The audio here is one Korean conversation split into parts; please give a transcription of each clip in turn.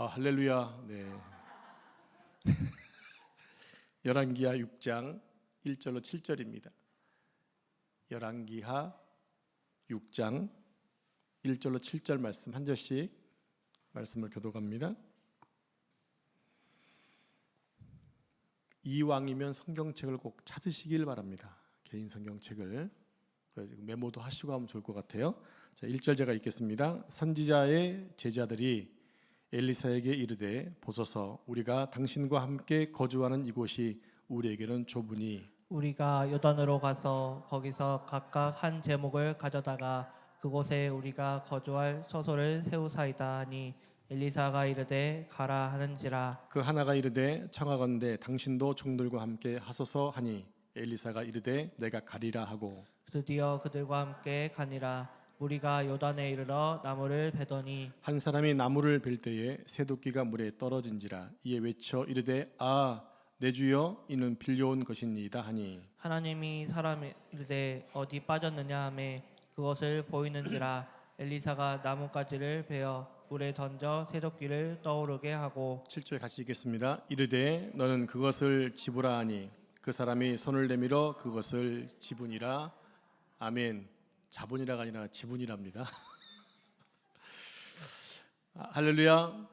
할렐루야. 네. 열왕기하 6장 1절로 7절입니다. 열왕기하 6장 1절로 7절 말씀 한 절씩 말씀을 교독합니다. 이왕이면 성경책을 꼭 찾으시길 바랍니다. 개인 성경책을 메모도 하시고 하면 좋을 것 같아요. 자, 1절 제가 읽겠습니다. 선지자의 제자들이 엘리사에게 이르되 보소서, 우리가 당신과 함께 거주하는 이곳이 우리에게는 좁으니 우리가 요단으로 가서 거기서 각각 한 제목을 가져다가 그곳에 우리가 거주할 처소를 세우사이다 하니 엘리사가 이르되 가라 하는지라. 그 하나가 이르되 청하건대 당신도 종들과 함께 하소서 하니 엘리사가 이르되 내가 가리라 하고 드디어 그들과 함께 가니라. 우리가 요단에 이르러 나무를 베더니 한 사람이 나무를 벨 때에 새도끼가 물에 떨어진지라. 이에 외쳐 이르되 내 주여, 이는 빌려온 것이니이다 하니 하나님이 사람이 이르되 어디 빠졌느냐 하매 그것을 보이는지라. 엘리사가 나뭇가지를 베어 물에 던져 새도끼를 떠오르게 하고 7절 같이 읽겠습니다. 이르되 너는 그것을 집으라 하니 그 사람이 손을 내밀어 그것을 집으니라. 아멘. 자분이라가 아니라 지분이랍니다. 할렐루야.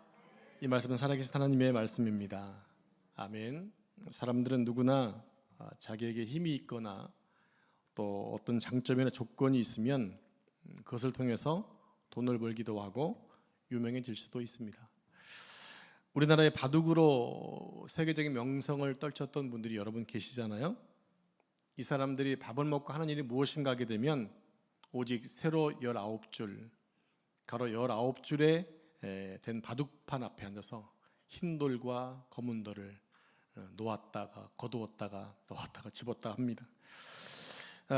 이 말씀은 살아계신 하나님의 말씀입니다. 아멘. 사람들은 누구나 자기에게 힘이 있거나 또 어떤 장점이나 조건이 있으면 그것을 통해서 돈을 벌기도 하고 유명해질 수도 있습니다. 우리나라의 바둑으로 세계적인 명성을 떨쳤던 분들이 여러분 계시잖아요. 이 사람들이 밥을 먹고 하는 일이 무엇인가 하게 되면 오직 세로 19줄, 가로 19줄에 된 바둑판 앞에 앉아서 흰 돌과 검은 돌을 놓았다가 거두었다가 놓았다가 집었다 합니다.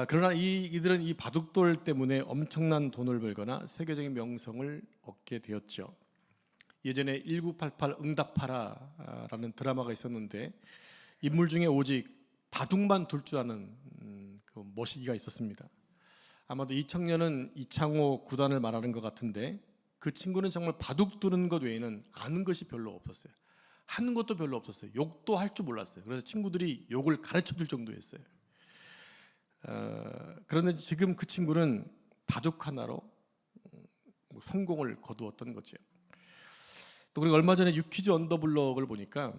그러나 이들은 이 바둑돌 때문에 엄청난 돈을 벌거나 세계적인 명성을 얻게 되었죠. 예전에 1988 응답하라라는 드라마가 있었는데 인물 중에 오직 바둑만 둘 줄 아는 그 머시기가 있었습니다. 아마도 이 청년은 이창호 구단을 말하는 것 같은데 그 친구는 정말 바둑 두는 것 외에는 아는 것이 별로 없었어요. 하는 것도 별로 없었어요. 욕도 할 줄 몰랐어요. 그래서 친구들이 욕을 가르쳐 줄 정도였어요. 그런데 지금 그 친구는 바둑 하나로 성공을 거두었던 거죠. 또 그리고 얼마 전에 유퀴즈 언더블럭을 보니까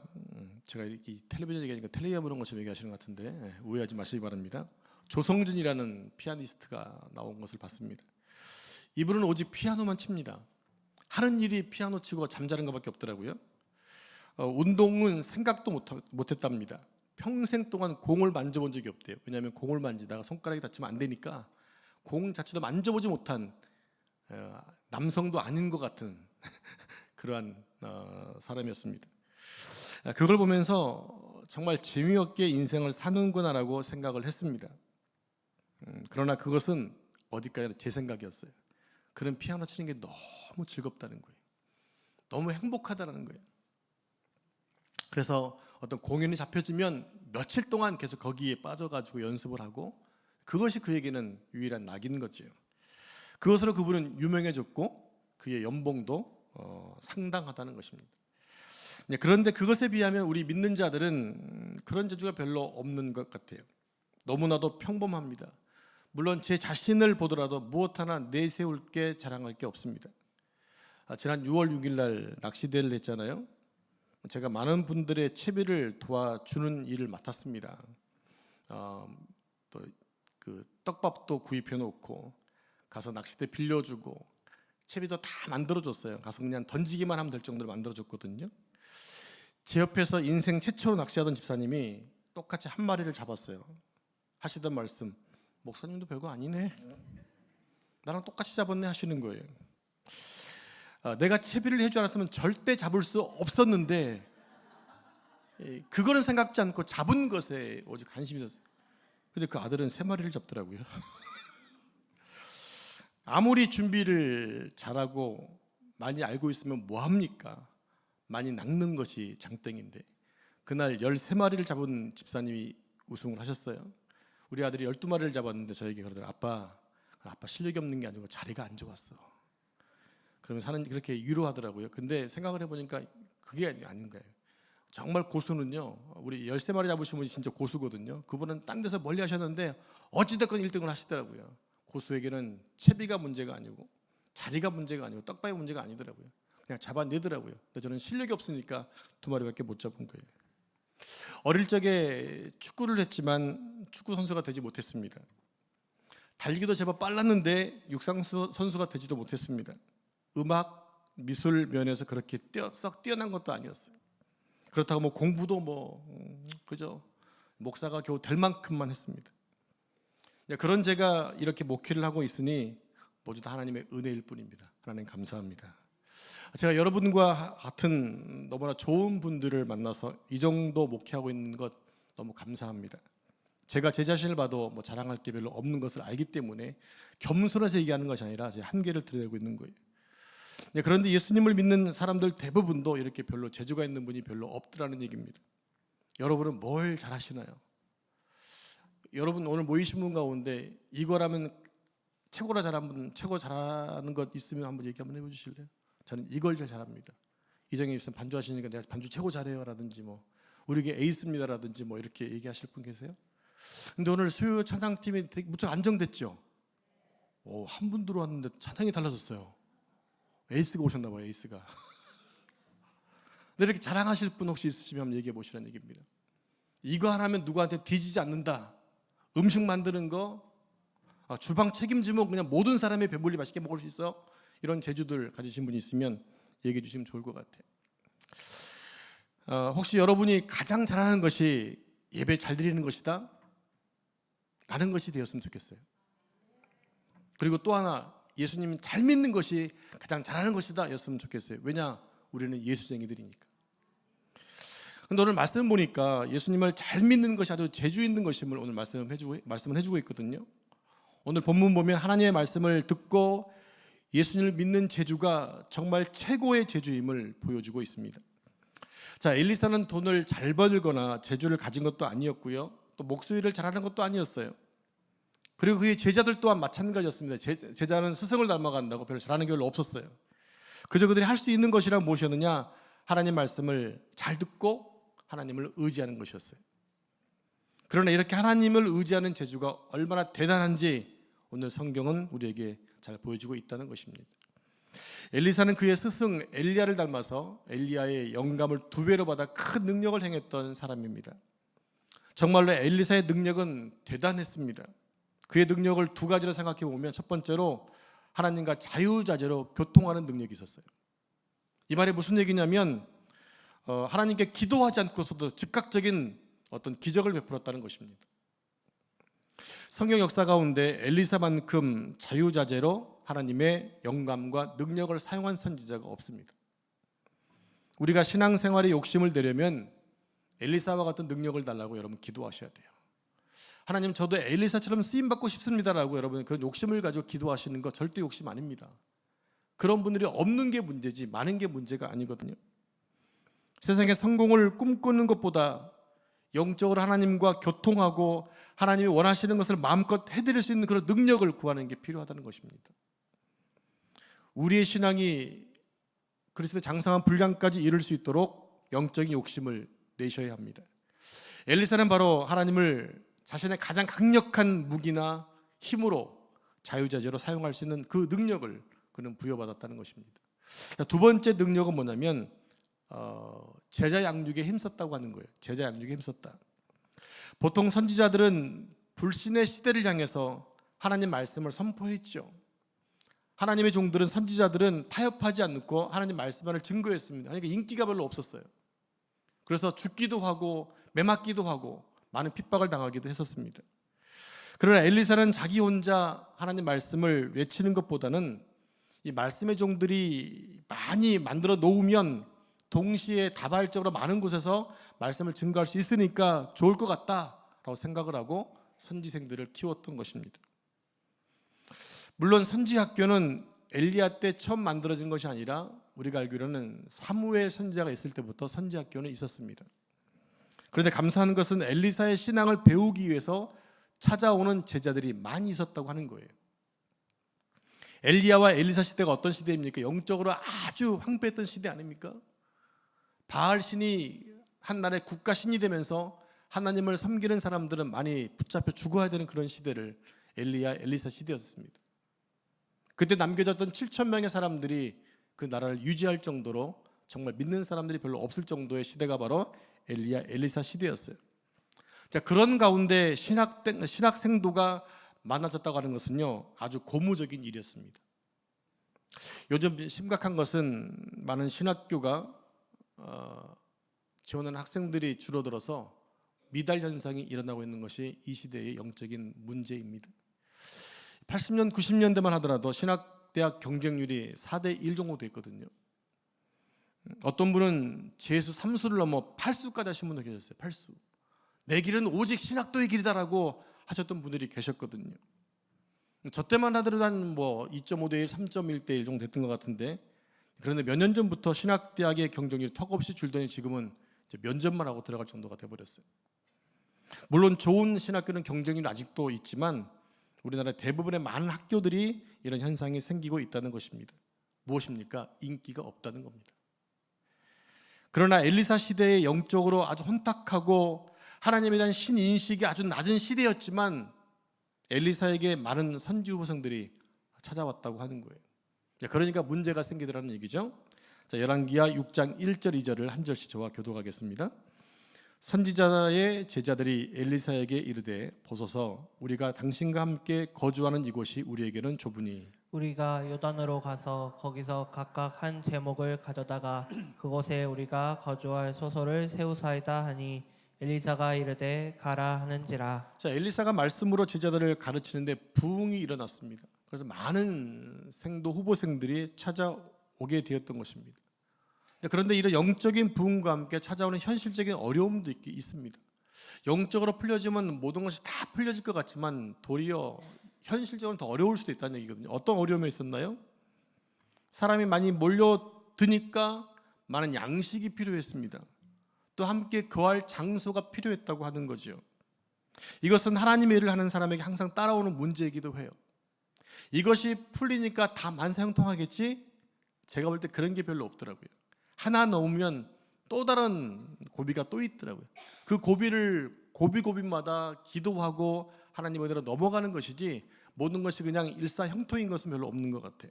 제가 이렇게 텔레비전 얘기하니까 텔레비전 보는 것처럼 얘기하시는 것 같은데 오해하지 마시기 바랍니다. 조성진이라는 피아니스트가 나온 것을 봤습니다. 이분은 오직 피아노만 칩니다. 하는 일이 피아노 치고 잠자는 것밖에 없더라고요. 운동은 생각도 못했답니다. 평생 동안 공을 만져본 적이 없대요. 왜냐하면 공을 만지다가 손가락이 다치면 안 되니까 공 자체도 만져보지 못한 남성도 아닌 것 같은 그러한 사람이었습니다. 그걸 보면서 정말 재미없게 인생을 사는구나라고 생각을 했습니다. 그러나 그것은 어디까지나 제 생각이었어요. 그런 피아노 치는 게 너무 즐겁다는 거예요. 너무 행복하다는 거예요. 그래서 어떤 공연이 잡혀지면 며칠 동안 계속 거기에 빠져가지고 연습을 하고 그것이 그에게는 유일한 낙인 거죠. 그것으로 그분은 유명해졌고 그의 연봉도 상당하다는 것입니다. 그런데 그것에 비하면 우리 믿는 자들은 그런 재주가 별로 없는 것 같아요. 너무나도 평범합니다. 물론 제 자신을 보더라도 무엇 하나 내세울 게 자랑할 게 없습니다. 지난 6월 6일 날 낚시대회를 했잖아요. 제가 많은 분들의 채비를 도와주는 일을 맡았습니다. 또 그 떡밥도 구입해 놓고 가서 낚싯대 빌려주고 채비도 다 만들어줬어요. 가서 그냥 던지기만 하면 될 정도로 만들어줬거든요. 제 옆에서 인생 최초로 낚시하던 집사님이 똑같이 한 마리를 잡았어요. 하시던 말씀, 목사님도 별거 아니네, 나랑 똑같이 잡았네 하시는 거예요. 내가 채비를 해줄 알았으면 절대 잡을 수 없었는데 그거는 생각지 않고 잡은 것에 오직 관심이 있었어요. 근데 그 아들은 3마리를 잡더라고요. 아무리 준비를 잘하고 많이 알고 있으면 뭐합니까? 많이 낚는 것이 장땡인데 그날 13마리를 잡은 집사님이 우승을 하셨어요. 우리 아들이 12마리를 잡았는데 저에게 그러더라고요. 아빠 실력이 없는 게 아니고 자리가 안 좋았어. 그러면 사는 그렇게 위로하더라고요. 근데 생각을 해보니까 그게 아닌 거예요. 정말 고수는요, 우리 13마리 잡으신 분이 진짜 고수거든요. 그분은 딴 데서 멀리 하셨는데 어찌됐건 1등을 하시더라고요. 고수에게는 채비가 문제가 아니고 자리가 문제가 아니고 떡밥이 문제가 아니더라고요. 그냥 잡아내더라고요. 근데 저는 실력이 없으니까 2마리밖에 못 잡은 거예요. 어릴 적에 축구를 했지만 축구 선수가 되지 못했습니다. 달리기도 제법 빨랐는데 육상 선수가 되지도 못했습니다. 음악, 미술 면에서 그렇게 썩 뛰어난 것도 아니었어요. 그렇다고 뭐 공부도 그죠, 목사가 겨우 될 만큼만 했습니다. 그런 제가 이렇게 목회를 하고 있으니 모두 다 하나님의 은혜일 뿐입니다. 하나님 감사합니다. 제가 여러분과 같은 너무나 좋은 분들을 만나서 이 정도 목회하고 있는 것 너무 감사합니다. 제가 제 자신을 봐도 뭐 자랑할 게 별로 없는 것을 알기 때문에 겸손해서 얘기하는 것이 아니라 제 한계를 드러내고 있는 거예요. 그런데 예수님을 믿는 사람들 대부분도 이렇게 별로 재주가 있는 분이 별로 없더라는 얘기입니다. 여러분은 뭘 잘하시나요? 여러분 오늘 모이신 분 가운데 이거라면 최고라 잘하는 분, 최고 잘하는 것 있으면 한번 얘기 한번 해보실래요? 저는 이걸 제일 잘합니다. 이정희 집사님 반주하시니까 내가 반주 최고 잘해요 라든지 뭐 우리에게 에이스입니다 라든지 뭐 이렇게 얘기하실 분 계세요? 근데 오늘 수요 찬양팀이 무척 안정됐죠? 한 분 들어왔는데 찬양이 달라졌어요. 에이스가 오셨나 봐요. 에이스가. 근데 이렇게 자랑하실 분 혹시 있으시면 한번 얘기해 보시라는 얘기입니다. 이거 하나면 누구한테 뒤지지 않는다. 음식 만드는 거, 주방 책임지면 그냥 모든 사람이 배불리 맛있게 먹을 수 있어. 이런 재주들 가지신 분이 있으면 얘기해 주시면 좋을 것 같아요. 혹시 여러분이 가장 잘하는 것이 예배 잘 드리는 것이다 라는 것이 되었으면 좋겠어요. 그리고 또 하나, 예수님 잘 믿는 것이 가장 잘하는 것이다 였으면 좋겠어요. 왜냐? 우리는 예수쟁이들이니까. 근데 오늘 말씀 보니까 예수님을 잘 믿는 것이 아주 재주 있는 것임을 오늘 말씀을 해주고 있거든요. 오늘 본문 보면 하나님의 말씀을 듣고 예수님을 믿는 재주가 정말 최고의 재주임을 보여주고 있습니다. 자, 엘리사는 돈을 잘 벌거나 재주를 가진 것도 아니었고요, 또 목소리를 잘하는 것도 아니었어요. 그리고 그의 제자들 또한 마찬가지였습니다. 제자는 스승을 닮아간다고 별로 잘하는 게 별로 없었어요. 그저 그들이 할 수 있는 것이란 무엇이었느냐? 하나님 말씀을 잘 듣고 하나님을 의지하는 것이었어요. 그러나 이렇게 하나님을 의지하는 재주가 얼마나 대단한지 오늘 성경은 우리에게 잘 보여주고 있다는 것입니다. 엘리사는 그의 스승 엘리야를 닮아서 엘리야의 영감을 2배로 받아 큰 능력을 행했던 사람입니다. 정말로 엘리사의 능력은 대단했습니다. 그의 능력을 2가지로 생각해 보면, 첫 번째로 하나님과 자유자재로 교통하는 능력이 있었어요. 이 말이 무슨 얘기냐면 하나님께 기도하지 않고서도 즉각적인 어떤 기적을 베풀었다는 것입니다. 성경 역사 가운데 엘리사만큼 자유자재로 하나님의 영감과 능력을 사용한 선지자가 없습니다. 우리가 신앙생활에 욕심을 내려면 엘리사와 같은 능력을 달라고 여러분 기도하셔야 돼요. 하나님, 저도 엘리사처럼 쓰임받고 싶습니다라고 여러분 그런 욕심을 가지고 기도하시는 거 절대 욕심 아닙니다. 그런 분들이 없는 게 문제지 많은 게 문제가 아니거든요. 세상의 성공을 꿈꾸는 것보다 영적으로 하나님과 교통하고 하나님이 원하시는 것을 마음껏 해드릴 수 있는 그런 능력을 구하는 게 필요하다는 것입니다. 우리의 신앙이 그리스도의 장성한 분량까지 이룰 수 있도록 영적인 욕심을 내셔야 합니다. 엘리사는 바로 하나님을 자신의 가장 강력한 무기나 힘으로 자유자재로 사용할 수 있는 그 능력을 그는 부여받았다는 것입니다. 2번째 능력은 뭐냐면 제자 양육에 힘썼다고 하는 거예요. 제자 양육에 힘썼다. 보통 선지자들은 불신의 시대를 향해서 하나님 말씀을 선포했죠. 하나님의 종들은, 선지자들은 타협하지 않고 하나님 말씀만을 증거했습니다. 그러니까 인기가 별로 없었어요. 그래서 죽기도 하고 매맞기도 하고 많은 핍박을 당하기도 했었습니다. 그러나 엘리사는 자기 혼자 하나님 말씀을 외치는 것보다는 이 말씀의 종들이 많이 만들어 놓으면 동시에 다발적으로 많은 곳에서 말씀을 증거할 수 있으니까 좋을 것 같다라고 생각을 하고 선지생들을 키웠던 것입니다. 물론 선지학교는 엘리야 때 처음 만들어진 것이 아니라 우리가 알기로는 사무엘 선지자가 있을 때부터 선지학교는 있었습니다. 그런데 감사한 것은 엘리사의 신앙을 배우기 위해서 찾아오는 제자들이 많이 있었다고 하는 거예요. 엘리야와 엘리사 시대가 어떤 시대입니까? 영적으로 아주 황폐했던 시대 아닙니까? 바알 신이 한 나라의 국가 신이 되면서 하나님을 섬기는 사람들은 많이 붙잡혀 죽어야 되는 그런 시대를 엘리야 엘리사 시대였습니다. 그때 남겨졌던 7천 명의 사람들이 그 나라를 유지할 정도로 정말 믿는 사람들이 별로 없을 정도의 시대가 바로 엘리야 엘리사 시대였어요. 자, 그런 가운데 신학 생도가 많아졌다고 하는 것은요, 아주 고무적인 일이었습니다. 요즘 심각한 것은 많은 신학교가 지원하는 학생들이 줄어들어서 미달 현상이 일어나고 있는 것이 이 시대의 영적인 문제입니다. 80년, 90년대만 하더라도 신학대학 경쟁률이 4대 1 정도 됐거든요. 어떤 분은 재수 3수를 넘어 8수까지 하신 분도 계셨어요. 8수. 내 길은 오직 신학도의 길이다라고 하셨던 분들이 계셨거든요. 저 때만 하더라도 한 2.5대 1, 3.1대 1 정도 됐던 것 같은데, 그런데 몇 년 전부터 신학대학의 경쟁률이 턱없이 줄더니 지금은 이제 면접만 하고 들어갈 정도가 돼버렸어요. 물론 좋은 신학교는 경쟁률이 아직도 있지만 우리나라 대부분의 많은 학교들이 이런 현상이 생기고 있다는 것입니다. 무엇입니까? 인기가 없다는 겁니다. 그러나 엘리사 시대의 영적으로 아주 혼탁하고 하나님에 대한 신인식이 아주 낮은 시대였지만 엘리사에게 많은 선지 후보생들이 찾아왔다고 하는 거예요. 그러니까 문제가 생기더라는 얘기죠. 자, 열왕기하 6장 1절 2절을 한 절씩 저와 교독하겠습니다. 선지자의 제자들이 엘리사에게 이르되 보소서 우리가 당신과 함께 거주하는 이곳이 우리에게는 좁으니 우리가 요단으로 가서 거기서 각각 한 제목을 가져다가 그곳에 우리가 거주할 소소를 세우사이다 하니 엘리사가 이르되 가라 하는지라. 자, 엘리사가 말씀으로 제자들을 가르치는데 부흥이 일어났습니다. 그래서 많은 생도 후보생들이 찾아오게 되었던 것입니다. 그런데 이런 영적인 부흥과 함께 찾아오는 현실적인 어려움도 있습니다. 영적으로 풀려지면 모든 것이 다 풀려질 것 같지만 도리어 현실적으로 더 어려울 수도 있다는 얘기거든요. 어떤 어려움이 있었나요? 사람이 많이 몰려드니까 많은 양식이 필요했습니다. 또 함께 거할 장소가 필요했다고 하는 거죠. 이것은 하나님의 일을 하는 사람에게 항상 따라오는 문제이기도 해요. 이것이 풀리니까 다 만사형통하겠지? 제가 볼 때 그런 게 별로 없더라고요. 하나 넣으면 또 다른 고비가 또 있더라고요. 그 고비를 고비마다 기도하고 하나님 어디로 넘어가는 것이지 모든 것이 그냥 일사형통인 것은 별로 없는 것 같아요.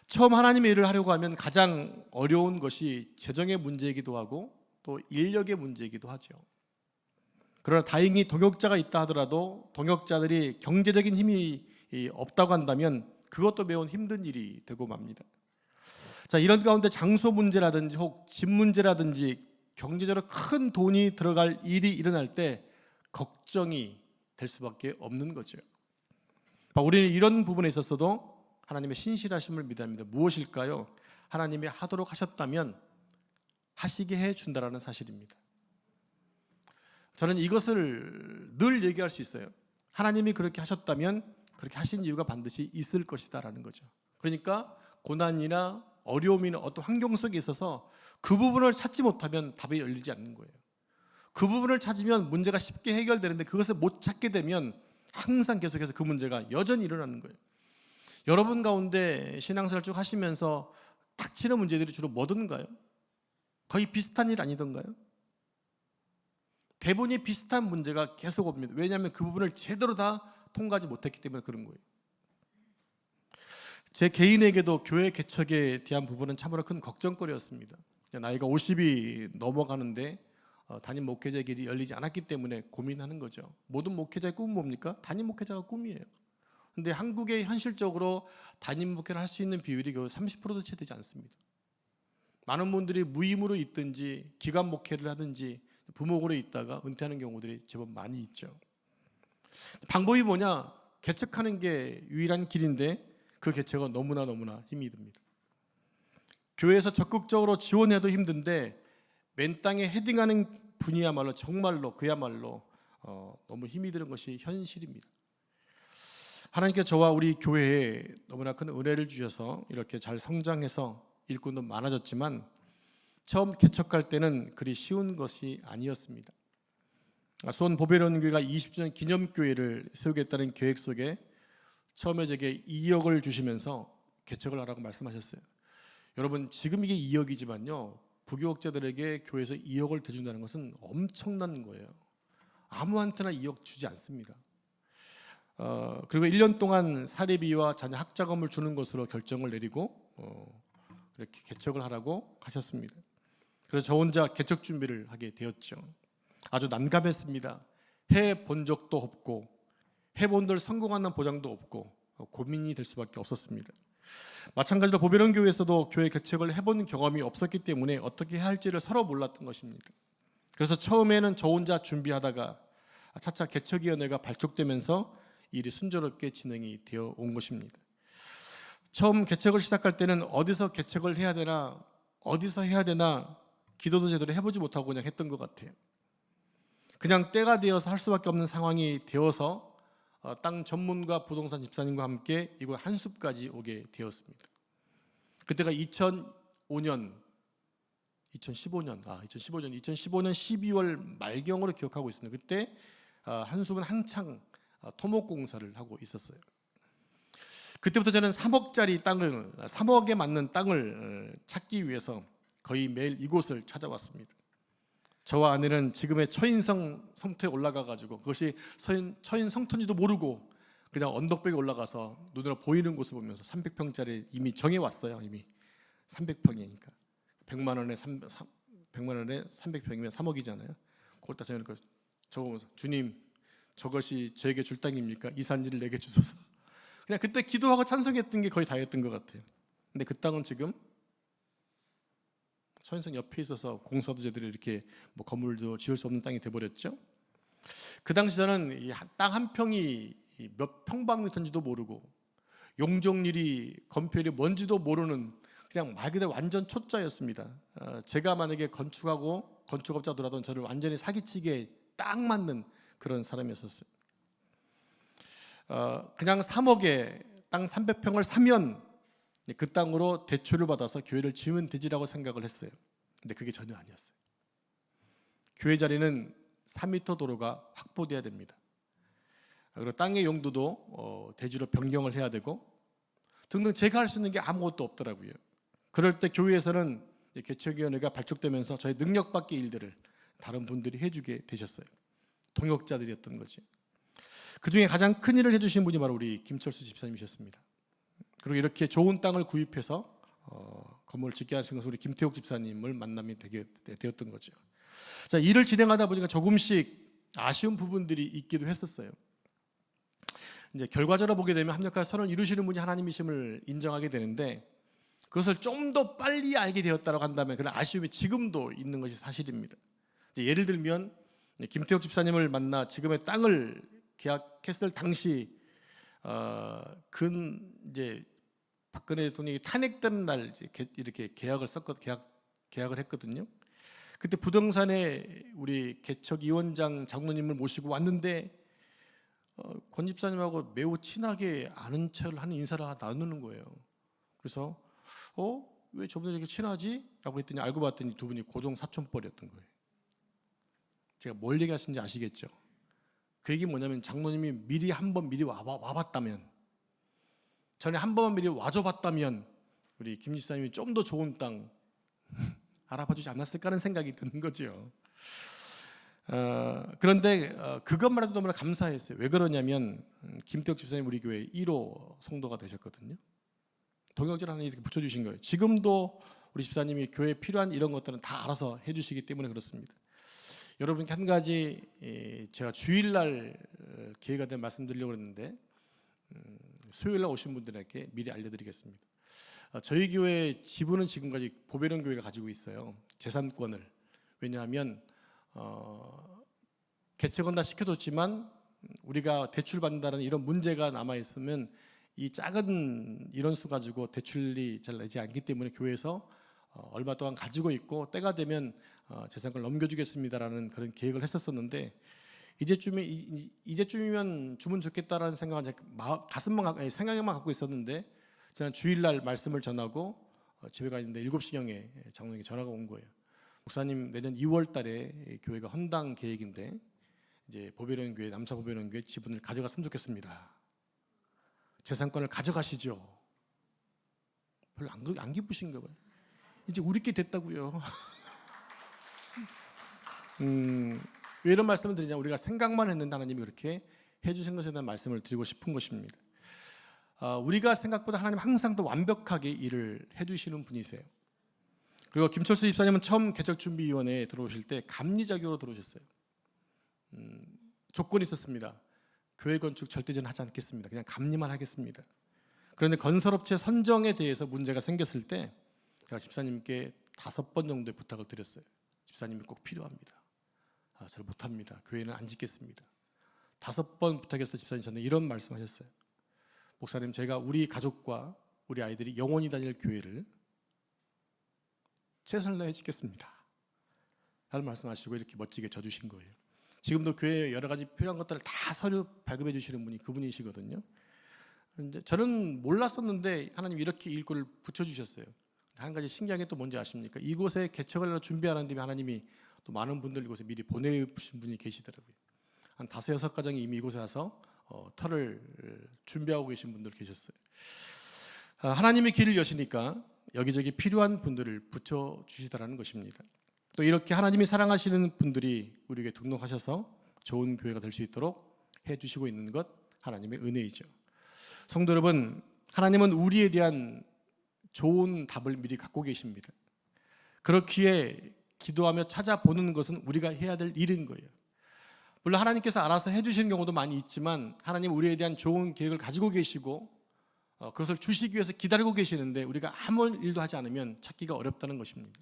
처음 하나님의 일을 하려고 하면 가장 어려운 것이 재정의 문제이기도 하고 또 인력의 문제이기도 하죠. 그러나 다행히 동역자가 있다 하더라도 동역자들이 경제적인 힘이 없다고 한다면 그것도 매우 힘든 일이 되고 맙니다. 자, 이런 가운데 장소 문제라든지 혹 집 문제라든지 경제적으로 큰 돈이 들어갈 일이 일어날 때 걱정이 될 수밖에 없는 거죠. 우리는 이런 부분에 있어서도 하나님의 신실하심을 믿어야 합니다. 무엇일까요? 하나님이 하도록 하셨다면 하시게 해준다라는 사실입니다. 저는 이것을 늘 얘기할 수 있어요. 하나님이 그렇게 하셨다면 그렇게 하신 이유가 반드시 있을 것이다라는 거죠. 그러니까 고난이나 어려움이나 어떤 환경 속에 있어서 그 부분을 찾지 못하면 답이 열리지 않는 거예요. 그 부분을 찾으면 문제가 쉽게 해결되는데 그것을 못 찾게 되면 항상 계속해서 그 문제가 여전히 일어나는 거예요. 여러분 가운데 신앙생활 쭉 하시면서 닥치는 문제들이 주로 뭐든가요? 거의 비슷한 일 아니던가요? 대부분이 비슷한 문제가 계속 옵니다. 왜냐하면 그 부분을 제대로 다 통과하지 못했기 때문에 그런 거예요. 제 개인에게도 교회 개척에 대한 부분은 참으로 큰 걱정거리였습니다. 나이가 50이 넘어가는데 담임 목회자의 길이 열리지 않았기 때문에 고민하는 거죠. 모든 목회자의 꿈은 뭡니까? 담임 목회자가 꿈이에요. 근데 한국에 현실적으로 담임 목회를 할 수 있는 비율이 겨우 30%도 채 되지 않습니다. 많은 분들이 무임으로 있든지 기관 목회를 하든지 부목으로 있다가 은퇴하는 경우들이 제법 많이 있죠. 방법이 뭐냐? 개척하는 게 유일한 길인데 그 개척은 너무나 힘이 듭니다. 교회에서 적극적으로 지원해도 힘든데 맨 땅에 헤딩하는 분이야말로 정말로 그야말로 너무 힘이 드는 것이 현실입니다. 하나님께 저와 우리 교회에 너무나 큰 은혜를 주셔서 이렇게 잘 성장해서 일꾼도 많아졌지만 처음 개척할 때는 그리 쉬운 것이 아니었습니다. 수원 보배로운 교회가 20주년 기념교회를 세우겠다는 계획 속에 처음에 제게 2억을 주시면서 개척을 하라고 말씀하셨어요. 여러분 지금 이게 2억이지만요. 부교육자들에게 교회에서 2억을 대준다는 것은 엄청난 거예요. 아무한테나 2억 주지 않습니다. 그리고 1년 동안 사례비와 자녀 학자금을 주는 것으로 결정을 내리고 그렇게 개척을 하라고 하셨습니다. 그래서 저 혼자 개척 준비를 하게 되었죠. 아주 난감했습니다. 해본 적도 없고 해본들 성공하는 보장도 없고 고민이 될 수밖에 없었습니다. 마찬가지로 보배론 교회에서도 교회 개척을 해본 경험이 없었기 때문에 어떻게 해야 할지를 서로 몰랐던 것입니다. 그래서 처음에는 저 혼자 준비하다가 차차 개척위원회가 발족되면서 일이 순조롭게 진행이 되어 온 것입니다. 처음 개척을 시작할 때는 어디서 개척을 해야 되나, 어디서 해야 되나 기도도 제대로 해보지 못하고 그냥 했던 것 같아요. 그냥 때가 되어서 할 수밖에 없는 상황이 되어서 땅 전문가 부동산 집사님과 함께 이곳 한숲까지 오게 되었습니다. 그때가 2015년 12월 말경으로 기억하고 있습니다. 그때 한숲은 한창 토목 공사를 하고 있었어요. 그때부터 저는 3억에 맞는 땅을 찾기 위해서 거의 매일 이곳을 찾아왔습니다. 저와 아내는 지금의 처인성 성터에 올라가 가지고 그것이 처인 성터인지도 모르고 그냥 언덕백에 올라가서 눈으로 보이는 곳을 보면서 300평짜리 이미 정해 왔어요. 이미 300평이니까 100만 원에 300평이면 3억이잖아요. 그걸 다 저는 적어보면서 주님 저것이 저에게 줄 땅입니까? 이 산지를 내게 주소서. 그냥 그때 기도하고 찬송했던 게 거의 다였던 것 같아요. 근데 그 땅은 지금 처인성 옆에 있어서 공사도 제대로 이렇게 건물도 지을 수 없는 땅이 돼버렸죠. 그 당시 저는 땅 한 평이 몇 평방미터인지도 모르고 용적률이 건폐율이 뭔지도 모르는 그냥 말 그대로 완전 초짜였습니다. 제가 만약에 건축업자더라도 저를 완전히 사기치기에 딱 맞는 그런 사람이었었어요. 그냥 3억에 땅 300평을 사면 그 땅으로 대출을 받아서 교회를 지으면 되지라고 생각을 했어요. 근데 그게 전혀 아니었어요. 교회 자리는 4m 도로가 확보돼야 됩니다. 그리고 땅의 용도도 대지로 변경을 해야 되고 등등 제가 할 수 있는 게 아무것도 없더라고요. 그럴 때 교회에서는 개척위원회가 발족되면서 저희 능력 밖의 일들을 다른 분들이 해주게 되셨어요. 동역자들이었던 거지. 그 중에 가장 큰 일을 해주신 분이 바로 우리 김철수 집사님이셨습니다. 그리고 이렇게 좋은 땅을 구입해서 건물을 짓게 하신 것은 우리 김태욱 집사님을 만남이 되게 되었던 거죠. 자, 일을 진행하다 보니까 조금씩 아쉬운 부분들이 있기도 했었어요. 이제 결과적으로 보게 되면 합력과 선을 이루시는 분이 하나님이심을 인정하게 되는데 그것을 좀 더 빨리 알게 되었다고 한다면 그런 아쉬움이 지금도 있는 것이 사실입니다. 예를 들면 김태욱 집사님을 만나 지금의 땅을 계약했을 당시 이제 박근혜 대통령이 탄핵되는 날 이렇게 계약을 했거든요. 그때 부동산에 우리 개척위원장 장로님을 모시고 왔는데 권 집사님하고 매우 친하게 아는 척을 하는 인사를 나누는 거예요. 그래서 왜 저분들 이렇게 친하지? 라고 했더니 알고 봤더니 두 분이 고종 사촌뻘이었던 거예요. 제가 뭘 얘기하시는지 아시겠죠? 그 얘기 뭐냐면 장로님이 미리 와봤다면 전에 한 번만 미리 와줘봤다면 우리 김 집사님이 좀 더 좋은 땅 알아봐주지 않았을까 하는 생각이 드는 거죠. 그런데 그것만 해도 너무나 감사했어요. 왜 그러냐면 김태욱 집사님 우리 교회 1호 성도가 되셨거든요. 동역질 하나 이렇게 붙여주신 거예요. 지금도 우리 집사님이 교회에 필요한 이런 것들은 다 알아서 해주시기 때문에 그렇습니다. 여러분께 한 가지 제가 주일날 기회가 되면 말씀드리려고 했는데 수요일날 오신 분들에게 미리 알려드리겠습니다. 저희 교회 지분은 지금까지 보배론 교회가 가지고 있어요. 재산권을. 왜냐하면 개척은 다 시켜줬지만 우리가 대출 받는다는 이런 문제가 남아 있으면 이 작은 인원수 가지고 대출이 잘 나지 않기 때문에 교회에서 얼마 동안 가지고 있고 때가 되면 재산권을 넘겨주겠습니다라는 그런 계획을 했었었는데 이제쯤이면 주면 좋겠다라는 생각은 생각에만 갖고 있었는데 저는 주일날 말씀을 전하고 집에 가 있는데 7시경에 장로님께 전화가 온 거예요. 목사님 내년 2월달에 교회가 헌당 계획인데 이제 보배론 교회 남사 보배론 교회 지분을 가져갔으면 좋겠습니다. 재산권을 가져가시죠. 별로 안 기쁘신가 봐요. 이제 우리께 됐다고요. 왜 이런 말씀을 드리냐, 우리가 생각만 했는데 하나님이 그렇게 해주신 것에 대한 말씀을 드리고 싶은 것입니다. 우리가 생각보다 하나님 항상 더 완벽하게 일을 해주시는 분이세요. 그리고 김철수 집사님은 처음 개척준비위원회에 들어오실 때 감리 자격으로 들어오셨어요. 조건이 있었습니다. 교회 건축 절대 저는 하지 않겠습니다. 그냥 감리만 하겠습니다. 그런데 건설업체 선정에 대해서 문제가 생겼을 때 제가 집사님께 5번 정도의 부탁을 드렸어요. 집사님이 꼭 필요합니다. 잘 못합니다. 교회는 안 짓겠습니다. 5번 부탁했을 때 집사님 저는 이런 말씀하셨어요. 목사님, 제가 우리 가족과 우리 아이들이 영원히 다닐 교회를 최선을 다해 짓겠습니다 라는 말씀하시고 이렇게 멋지게 져주신 거예요. 지금도 교회에 여러 가지 필요한 것들을 다 서류 발급해 주시는 분이 그분이시거든요. 이제 저는 몰랐었는데 하나님 이렇게 일꾼을 붙여주셨어요. 한 가지 신기한 게 또 뭔지 아십니까? 이곳에 개척을 준비하는 데 하나님이 또 많은 분들 이곳에 미리 보내주신 분이 계시더라고요. 한 5-6가정이 이미 이곳에 와서 터를 준비하고 계신 분들 계셨어요. 하나님의 길을 여시니까 여기저기 필요한 분들을 붙여주시더라는 것입니다. 또 이렇게 하나님이 사랑하시는 분들이 우리에게 등록하셔서 좋은 교회가 될 수 있도록 해주시고 있는 것 하나님의 은혜이죠. 성도 여러분, 하나님은 우리에 대한 좋은 답을 미리 갖고 계십니다. 그렇기에 기도하며 찾아보는 것은 우리가 해야 될 일인 거예요. 물론 하나님께서 알아서 해주시는 경우도 많이 있지만 하나님 우리에 대한 좋은 계획을 가지고 계시고 그것을 주시기 위해서 기다리고 계시는데 우리가 아무 일도 하지 않으면 찾기가 어렵다는 것입니다.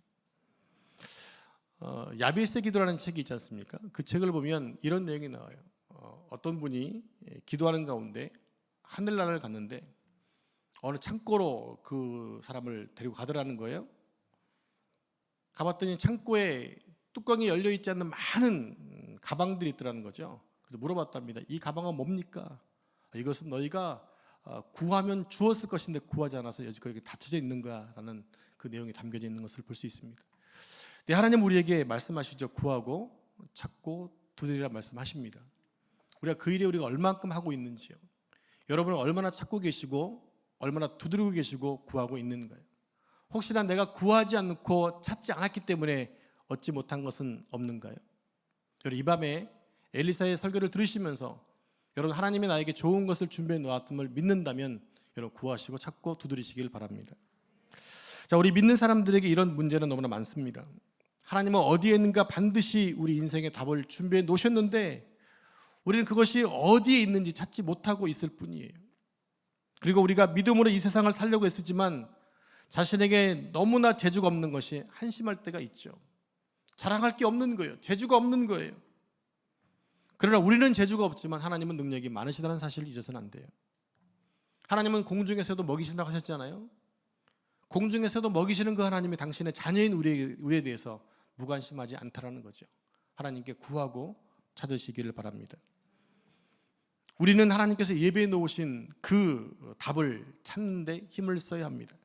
야베스의 기도라는 책이 있지 않습니까? 그 책을 보면 이런 내용이 나와요. 어떤 분이 기도하는 가운데 하늘나라를 갔는데 어느 창고로 그 사람을 데리고 가더라는 거예요. 가봤더니 창고에 뚜껑이 열려있지 않는 많은 가방들이 있더라는 거죠. 그래서 물어봤답니다. 이 가방은 뭡니까? 이것은 너희가 구하면 주었을 것인데 구하지 않아서 여지껏 닫혀져 있는 거야 라는 그 내용이 담겨져 있는 것을 볼 수 있습니다. 네, 하나님 우리에게 말씀하시죠. 구하고 찾고 두드리라 말씀하십니다. 우리가 그 일에 우리가 얼만큼 하고 있는지요. 여러분은 얼마나 찾고 계시고 얼마나 두드리고 계시고 구하고 있는가요? 혹시나 내가 구하지 않고 찾지 않았기 때문에 얻지 못한 것은 없는가요? 여러분, 이 밤에 엘리사의 설교를 들으시면서 여러분 하나님이 나에게 좋은 것을 준비해 놓았음을 믿는다면 여러분 구하시고 찾고 두드리시길 바랍니다. 자, 우리 믿는 사람들에게 이런 문제는 너무나 많습니다. 하나님은 어디에 있는가 반드시 우리 인생의 답을 준비해 놓으셨는데 우리는 그것이 어디에 있는지 찾지 못하고 있을 뿐이에요. 그리고 우리가 믿음으로 이 세상을 살려고 했지만 자신에게 너무나 재주가 없는 것이 한심할 때가 있죠. 자랑할 게 없는 거예요. 재주가 없는 거예요. 그러나 우리는 재주가 없지만 하나님은 능력이 많으시다는 사실을 잊어서는 안 돼요. 하나님은 공중에서도 먹이신다고 하셨잖아요. 공중에서도 먹이시는 그 하나님이 당신의 자녀인 우리에 대해서 무관심하지 않다라는 거죠. 하나님께 구하고 찾으시기를 바랍니다. 우리는 하나님께서 예배해 놓으신 그 답을 찾는 데 힘을 써야 합니다.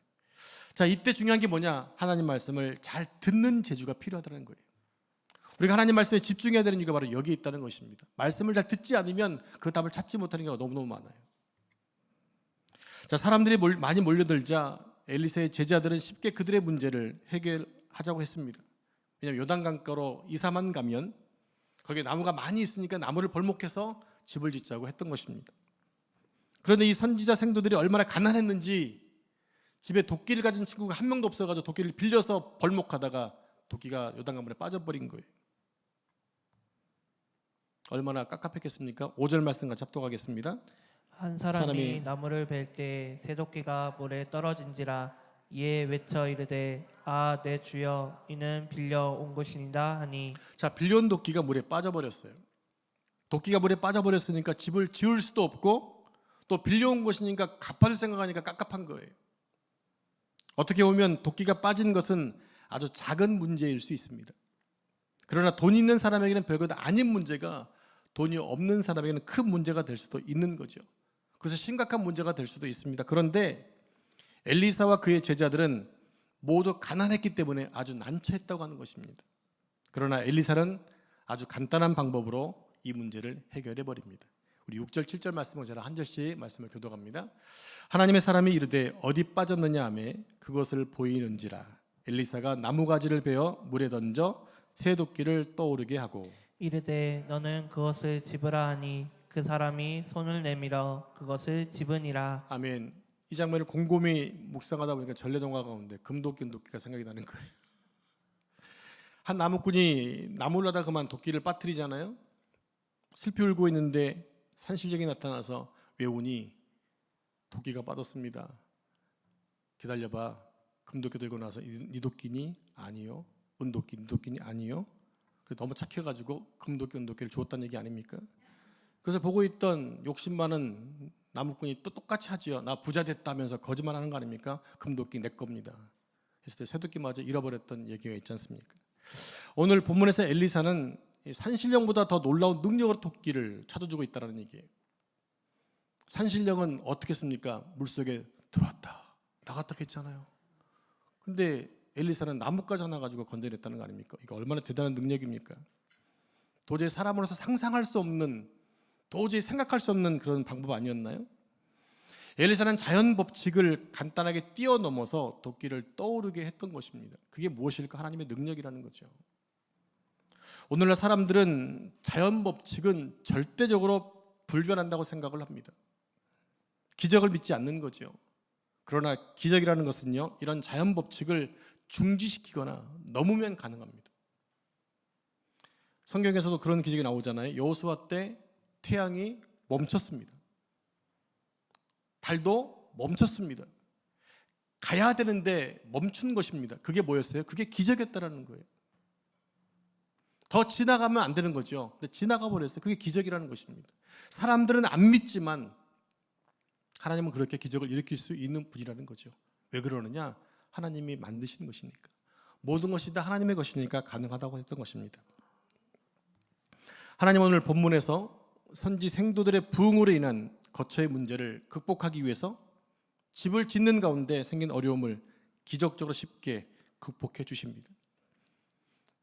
자, 이때 중요한 게 뭐냐? 하나님 말씀을 잘 듣는 재주가 필요하다는 거예요. 우리가 하나님 말씀에 집중해야 되는 이유가 바로 여기에 있다는 것입니다. 말씀을 잘 듣지 않으면 그 답을 찾지 못하는 경우가 너무너무 많아요. 자, 사람들이 많이 몰려들자 엘리사의 제자들은 쉽게 그들의 문제를 해결하자고 했습니다. 왜냐하면 요단강가로 2-3만 가면 거기에 나무가 많이 있으니까 나무를 벌목해서 집을 짓자고 했던 것입니다. 그런데 이 선지자 생도들이 얼마나 가난했는지 집에 도끼를 가진 친구가 한 명도 없어가지고 도끼를 빌려서 벌목하다가 도끼가 요단강물에 빠져버린 거예요. 얼마나 깝깝했겠습니까? 5절 말씀 같이 합독하겠습니다. 한 사람이 나무를 벨 때 새도끼가 물에 떨어진지라 이에 외쳐 이르되 아 내 주여 이는 빌려온 것이니이다 하니. 자, 빌려온 도끼가 물에 빠져버렸어요. 도끼가 물에 빠져버렸으니까 집을 지을 수도 없고 또 빌려온 것이니까 갚아줄 생각하니까 깝깝한 거예요. 어떻게 보면 도끼가 빠진 것은 아주 작은 문제일 수 있습니다. 그러나 돈 있는 사람에게는 별것 아닌 문제가 돈이 없는 사람에게는 큰 문제가 될 수도 있는 거죠. 그래서 심각한 문제가 될 수도 있습니다. 그런데 엘리사와 그의 제자들은 모두 가난했기 때문에 아주 난처했다고 하는 것입니다. 그러나 엘리사는 아주 간단한 방법으로 이 문제를 해결해 버립니다. 우리 6절 7절 말씀을 제가 한 절씩 말씀을 교독합니다. 하나님의 사람이 이르되 어디 빠졌느냐 하매 그것을 보이는지라. 엘리사가 나무가지를 베어 물에 던져 새 도끼를 떠오르게 하고 이르되 너는 그것을 집으라 하니 그 사람이 손을 내밀어 그것을 집으니라. 아멘. 이 장면을 곰곰이 묵상하다 보니까 전래동화 가운데 금도끼 은도끼가 생각이 나는 거예요. 한 나무꾼이 나무를 하다 그만 도끼를 빠뜨리잖아요. 슬피 울고 있는데 산신령이 나타나서 외우니 도끼가 빠졌습니다. 기다려봐. 금도끼 들고 나서 네 도끼니? 아니요. 은도끼 네 도끼니? 아니요. 너무 착해가지고 금도끼 은도끼를 주었다는 얘기 아닙니까? 그래서 보고 있던 욕심 많은 나무꾼이 또 똑같이 하지요. 나 부자 됐다면서 거짓말하는 거 아닙니까? 금도끼 내 겁니다. 했을 때 새도끼마저 잃어버렸던 얘기가 있지 않습니까? 오늘 본문에서 엘리사는 산신령보다 더 놀라운 능력으로 도끼를 찾아주고 있다는 얘기예요. 산신령은 어떻게 했습니까? 물속에 들어왔다 나갔다 했잖아요. 근데 엘리사는 나뭇가지 하나 가지고 건져냈다는 거 아닙니까? 이거 얼마나 대단한 능력입니까? 도저히 사람으로서 상상할 수 없는, 도저히 생각할 수 없는 그런 방법 아니었나요? 엘리사는 자연 법칙을 간단하게 뛰어넘어서 도끼를 떠오르게 했던 것입니다. 그게 무엇일까? 하나님의 능력이라는 거죠. 오늘날 사람들은 자연 법칙은 절대적으로 불변한다고 생각을 합니다. 기적을 믿지 않는 거죠. 그러나 기적이라는 것은요, 이런 자연 법칙을 중지시키거나 넘으면 가능합니다. 성경에서도 그런 기적이 나오잖아요. 여호수아 때 태양이 멈췄습니다. 달도 멈췄습니다. 가야 되는데 멈춘 것입니다. 그게 뭐였어요? 그게 기적이었다라는 거예요. 더 지나가면 안 되는 거죠. 근데 지나가 버렸어요. 그게 기적이라는 것입니다. 사람들은 안 믿지만 하나님은 그렇게 기적을 일으킬 수 있는 분이라는 거죠. 왜 그러느냐? 하나님이 만드신 것이니까. 모든 것이 다 하나님의 것이니까 가능하다고 했던 것입니다. 하나님은 오늘 본문에서 선지 생도들의 부흥으로 인한 거처의 문제를 극복하기 위해서 집을 짓는 가운데 생긴 어려움을 기적적으로 쉽게 극복해 주십니다.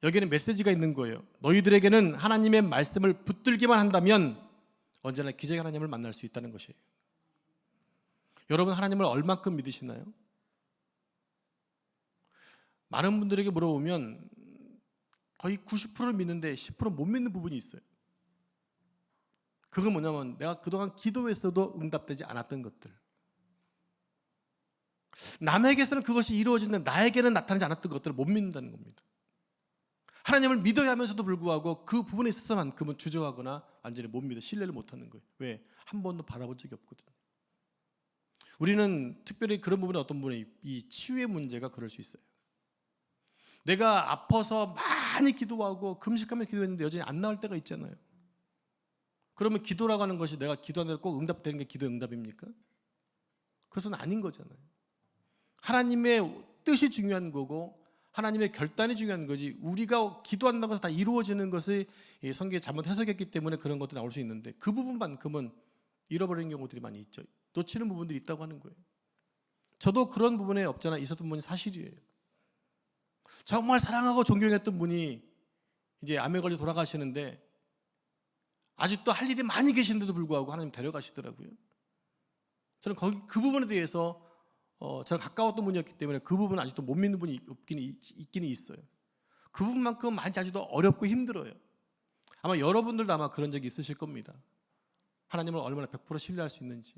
여기에는 메시지가 있는 거예요. 너희들에게는 하나님의 말씀을 붙들기만 한다면 언제나 기적의 하나님을 만날 수 있다는 것이에요. 여러분, 하나님을 얼만큼 믿으시나요? 많은 분들에게 물어보면 거의 90%를 믿는데 10%못 믿는 부분이 있어요. 그건 뭐냐면 내가 그동안 기도했어도 응답되지 않았던 것들, 남에게서는 그것이 이루어지는데 나에게는 나타나지 않았던 것들을 못 믿는다는 겁니다. 하나님을 믿어야 하면서도 불구하고 그 부분에 있어서만큼은 주저하거나 완전히 못 믿어 신뢰를 못하는 거예요. 왜? 한 번도 받아본 적이 없거든요. 우리는 특별히 그런 부분에 어떤 부분에 이 치유의 문제가 그럴 수 있어요. 내가 아파서 많이 기도하고 금식하며 기도했는데 여전히 안 나올 때가 있잖아요. 그러면 기도라고 하는 것이 내가 기도한 대로 꼭 응답되는 게 기도의 응답입니까? 그것은 아닌 거잖아요. 하나님의 뜻이 중요한 거고 하나님의 결단이 중요한 거지, 우리가 기도한다고 해서 다 이루어지는 것을 성경에 잘못 해석했기 때문에 그런 것도 나올 수 있는데 그 부분만큼은 잃어버리는 경우들이 많이 있죠. 놓치는 부분들이 있다고 하는 거예요. 저도 그런 부분에 없잖아 있었던 분이 사실이에요. 정말 사랑하고 존경했던 분이 이제 암에 걸려 돌아가시는데 아직도 할 일이 많이 계신데도 불구하고 하나님 데려가시더라고요. 저는 그 부분에 대해서 저랑 가까웠던 분이었기 때문에 그 부분은 아직도 못 믿는 분이 있기는 있어요. 그 부분만큼 많이 아직도 어렵고 힘들어요. 아마 여러분들도 아마 그런 적이 있으실 겁니다. 하나님을 얼마나 100% 신뢰할 수 있는지.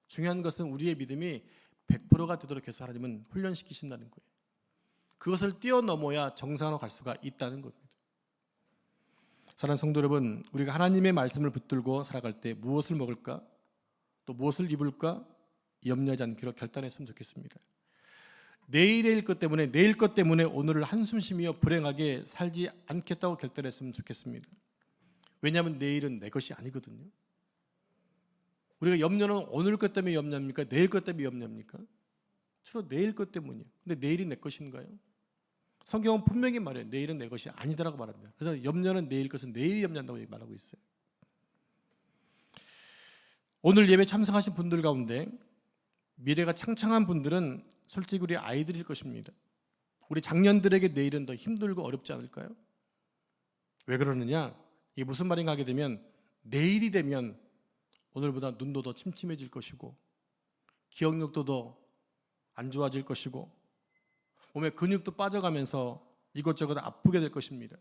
중요한 것은 우리의 믿음이 100%가 되도록 해서 하나님은 훈련시키신다는 거예요. 그것을 뛰어넘어야 정상으로 갈 수가 있다는 겁니다. 사랑하는 성도 여러분, 우리가 하나님의 말씀을 붙들고 살아갈 때 무엇을 먹을까? 또 무엇을 입을까? 염려하지 않기로 결단했으면 좋겠습니다. 내일 것 때문에 오늘을 한숨 쉬며 불행하게 살지 않겠다고 결단했으면 좋겠습니다. 왜냐하면 내일은 내 것이 아니거든요. 우리가 염려는 오늘 것 때문에 염려합니까? 내일 것 때문에 염려합니까? 주로 내일 것 때문이에요. 근데 내일이 내 것인가요? 성경은 분명히 말해요. 내일은 내 것이 아니다라고 말합니다. 그래서 염려는 내일 것은 내일이 염려한다고 말하고 있어요. 오늘 예배 참석하신 분들 가운데 미래가 창창한 분들은 솔직히 우리 아이들일 것입니다. 우리 장년들에게 내일은 더 힘들고 어렵지 않을까요? 왜 그러느냐? 이게 무슨 말인가 하게 되면 내일이 되면 오늘보다 눈도 더 침침해질 것이고 기억력도 더 안 좋아질 것이고 몸의 근육도 빠져가면서 이것저것 아프게 될 것입니다.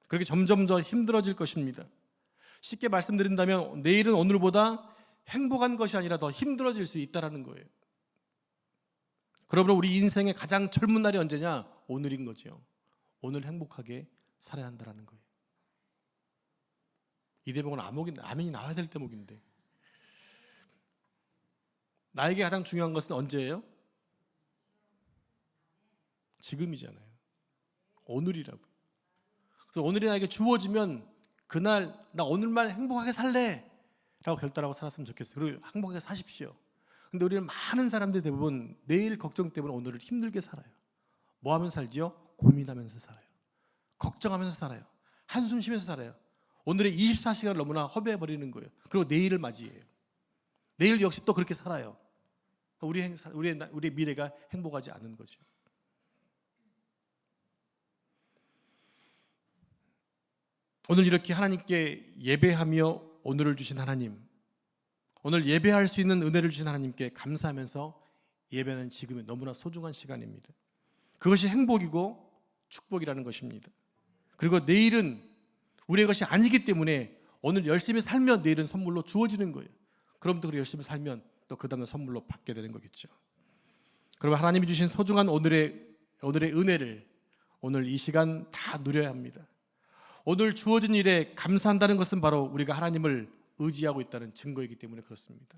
그렇게 점점 더 힘들어질 것입니다. 쉽게 말씀드린다면 내일은 오늘보다 행복한 것이 아니라 더 힘들어질 수 있다는 거예요. 그러므로 우리 인생의 가장 젊은 날이 언제냐? 오늘인 거죠. 오늘 행복하게 살아야 한다는 거예요. 이 대목은 아멘이 나와야 될 대목인데 나에게 가장 중요한 것은 언제예요? 지금이잖아요. 오늘이라고. 그래서 오늘이 나에게 주어지면 그날 나 오늘만 행복하게 살래 라고 결단하고 살았으면 좋겠어요. 그리고 행복하게 사십시오. 근데 우리는 많은 사람들이 대부분 내일 걱정 때문에 오늘을 힘들게 살아요. 뭐 하면서 살지요? 고민하면서 살아요. 걱정하면서 살아요. 한숨 쉬면서 살아요. 오늘의 24시간을 너무나 허비해버리는 거예요. 그리고 내일을 맞이해요. 내일 역시 또 그렇게 살아요. 우리의 미래가 행복하지 않은 거죠. 오늘 이렇게 하나님께 예배하며 오늘을 주신 하나님, 오늘 예배할 수 있는 은혜를 주신 하나님께 감사하면서 예배는 지금의 너무나 소중한 시간입니다. 그것이 행복이고 축복이라는 것입니다. 그리고 내일은 우리의 것이 아니기 때문에 오늘 열심히 살면 내일은 선물로 주어지는 거예요. 그럼 또 열심히 살면 또 그 다음에 선물로 받게 되는 거겠죠. 그러면 하나님이 주신 소중한 오늘의 은혜를 오늘 이 시간 다 누려야 합니다. 오늘 주어진 일에 감사한다는 것은 바로 우리가 하나님을 의지하고 있다는 증거이기 때문에 그렇습니다.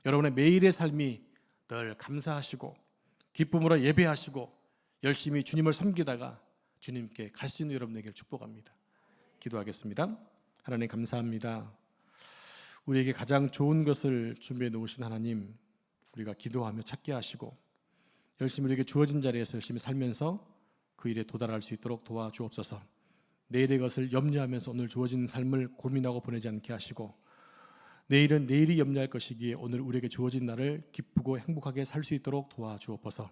여러분의 매일의 삶이 늘 감사하시고 기쁨으로 예배하시고 열심히 주님을 섬기다가 주님께 갈 수 있는 여러분에게 축복합니다. 기도하겠습니다. 하나님 감사합니다. 우리에게 가장 좋은 것을 준비해 놓으신 하나님, 우리가 기도하며 찾게 하시고 열심히 우리에게 주어진 자리에서 열심히 살면서 그 일에 도달할 수 있도록 도와주옵소서. 내일의 것을 염려하면서 오늘 주어진 삶을 고민하고 보내지 않게 하시고 내일은 내일이 염려할 것이기에 오늘 우리에게 주어진 날을 기쁘고 행복하게 살 수 있도록 도와주옵소서.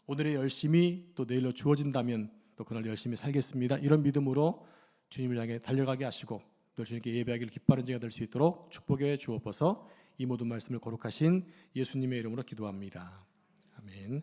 오늘의 열심이 또 내일로 주어진다면 또 그날 열심히 살겠습니다. 이런 믿음으로 주님을 향해 달려가게 하시고 또 주님께 예배하기를 기뻐하는 자가 될 수 있도록 축복해 주옵소서. 이 모든 말씀을 거룩하신 예수님의 이름으로 기도합니다. 아멘.